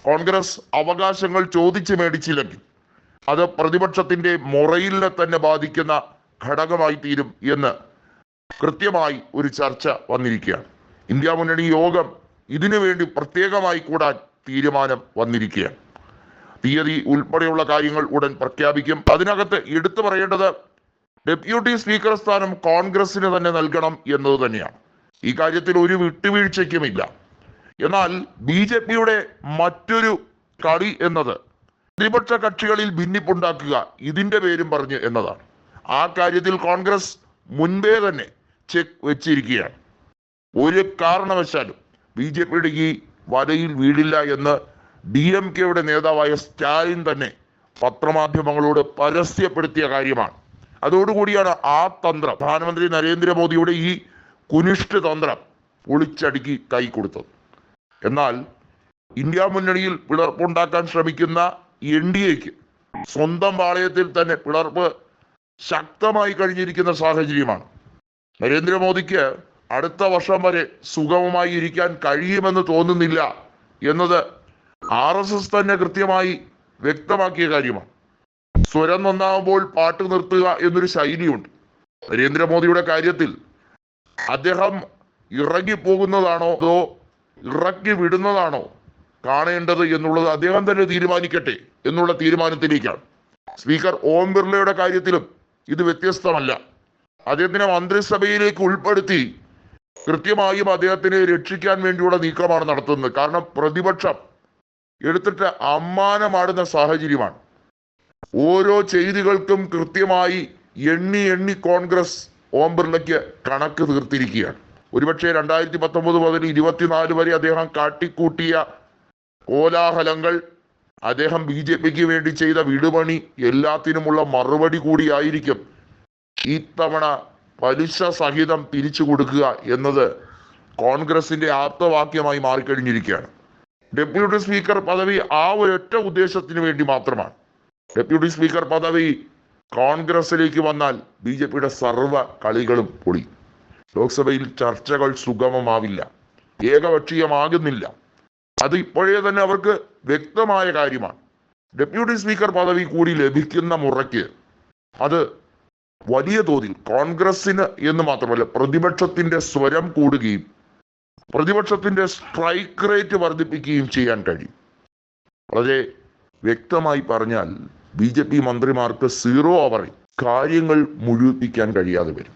കോൺഗ്രസ് അവകാശങ്ങൾ ചോദിച്ചു മേടിച്ചില്ലെങ്കിൽ അത് പ്രതിപക്ഷത്തിന്റെ മൊറയിലിനെ തന്നെ ബാധിക്കുന്ന ഘടകമായി തീരും എന്ന് കൃത്യമായി ഒരു ചർച്ച വന്നിരിക്കുകയാണ്. ഇന്ത്യ മുന്നണി യോഗം ഇതിനു വേണ്ടി പ്രത്യേകമായി കൂടാൻ തീരുമാനം വന്നിരിക്കുകയാണ്. തീയതി ഉൾപ്പെടെയുള്ള കാര്യങ്ങൾ ഉടൻ പ്രഖ്യാപിക്കും. അതിനകത്ത് എടുത്തു പറയേണ്ടത് ഡെപ്യൂട്ടി സ്പീക്കർ സ്ഥാനം കോൺഗ്രസിന് തന്നെ നൽകണം എന്നത് തന്നെയാണ്. ഈ കാര്യത്തിൽ ഒരു വിട്ടുവീഴ്ചയ്ക്കുമില്ല. എന്നാൽ BJPയുടെ മറ്റൊരു കളി എന്നത് പ്രതിപക്ഷ കക്ഷികളിൽ ഭിന്നിപ്പുണ്ടാക്കുക, ഇതിന്റെ പേരും പറഞ്ഞ് എന്നതാണ്. ആ കാര്യത്തിൽ കോൺഗ്രസ് മുൻപേ തന്നെ ചെക്ക് വെച്ചിരിക്കുകയാണ്. ഒരു കാരണവശാലും BJPയുടെ ഈ വലയിൽ വീടില്ല എന്ന് DMKയുടെ നേതാവായ സ്റ്റാലിൻ തന്നെ പത്രമാധ്യമങ്ങളോട് പരസ്യപ്പെടുത്തിയ കാര്യമാണ്. അതോടുകൂടിയാണ് ആ തന്ത്രം, പ്രധാനമന്ത്രി നരേന്ദ്രമോദിയുടെ ഈ കുനിഷ്ഠ തന്ത്രം ഒളിച്ചടുക്കി കൈ കൊടുത്തത്. എന്നാൽ ഇന്ത്യ മുന്നണിയിൽ പിളർപ്പുണ്ടാക്കാൻ ശ്രമിക്കുന്ന NDAക്ക് സ്വന്തം പാളയത്തിൽ തന്നെ പിളർപ്പ് ശക്തമായി കഴിഞ്ഞിരിക്കുന്ന സാഹചര്യമാണ്. നരേന്ദ്രമോദിക്ക് അടുത്ത വർഷം വരെ സുഗമമായി ഇരിക്കാൻ കഴിയുമെന്ന് തോന്നുന്നില്ല എന്നത് RSS തന്നെ കൃത്യമായി വ്യക്തമാക്കിയ കാര്യമാണ്. സ്വരം നന്നാവുമ്പോൾ പാട്ട് നിർത്തുക എന്നൊരു ശൈലിയുണ്ട്. നരേന്ദ്രമോദിയുടെ കാര്യത്തിൽ അദ്ദേഹം ഇറങ്ങിപ്പോകുന്നതാണോ അതോ ഇറക്കി വിടുന്നതാണോ കാണേണ്ടത് എന്നുള്ളത് അദ്ദേഹം തന്നെ തീരുമാനിക്കട്ടെ എന്നുള്ള തീരുമാനത്തിലേക്കാണ്. സ്പീക്കർ ഓം ബിർളയുടെ കാര്യത്തിലും ഇത് വ്യത്യസ്തമല്ല. അദ്ദേഹത്തിനെ മന്ത്രിസഭയിലേക്ക് ഉൾപ്പെടുത്തി കൃത്യമായും അദ്ദേഹത്തിനെ രക്ഷിക്കാൻ വേണ്ടിയുള്ള നീക്കമാണ് നടത്തുന്നത്. കാരണം പ്രതിപക്ഷം എടുത്തിട്ട് അമ്മാനമാടുന്ന സാഹചര്യമാണ്. ഓരോ ചെയ്തികൾക്കും കൃത്യമായി എണ്ണി കോൺഗ്രസ് ഓം ബിർളയ്ക്ക് കണക്ക് തീർത്തിരിക്കുകയാണ്. ഒരുപക്ഷെ 2019 മുതൽ 24 വരെ അദ്ദേഹം കാട്ടിക്കൂട്ടിയ കോലാഹലങ്ങൾ, അദ്ദേഹം BJPക്ക് വേണ്ടി ചെയ്ത വിടുപണി എല്ലാത്തിനുമുള്ള മറുപടി കൂടിയായിരിക്കും ഇത്തവണ പലിശ സഹിതം തിരിച്ചു കൊടുക്കുക എന്നത് കോൺഗ്രസിന്റെ ആപ്തവാക്യമായി മാറിക്കഴിഞ്ഞിരിക്കുകയാണ്. ഡെപ്യൂട്ടി സ്പീക്കർ പദവി ആ ഒരൊറ്റ ഉദ്ദേശത്തിന് വേണ്ടി മാത്രമാണ്. ഡെപ്യൂട്ടി സ്പീക്കർ പദവി കോൺഗ്രസിലേക്ക് വന്നാൽ BJPയുടെ സർവ്വ കളികളും പൊളി. ലോക്സഭയിൽ ചർച്ചകൾ സുഗമമാവില്ല, ഏകപക്ഷീയമാകുന്നില്ല. അത് ഇപ്പോഴേ തന്നെ അവർക്ക് വ്യക്തമായ കാര്യമാണ്. ഡെപ്യൂട്ടി സ്പീക്കർ പദവി കൂടി ലഭിക്കുന്ന മുറയ്ക്ക് അത് വലിയ തോതിൽ കോൺഗ്രസിന് എന്ന് മാത്രമല്ല പ്രതിപക്ഷത്തിന്റെ സ്വരം കൂടുകയും പ്രതിപക്ഷത്തിന്റെ സ്ട്രൈക്ക് റേറ്റ് വർദ്ധിപ്പിക്കുകയും ചെയ്യാൻ കഴിയും. വളരെ വ്യക്തമായി പറഞ്ഞാൽ BJP മന്ത്രിമാർക്ക് 0 ഓവറിൽ കാര്യങ്ങൾ മുഴുവിപ്പിക്കാൻ കഴിയാതെ വരും.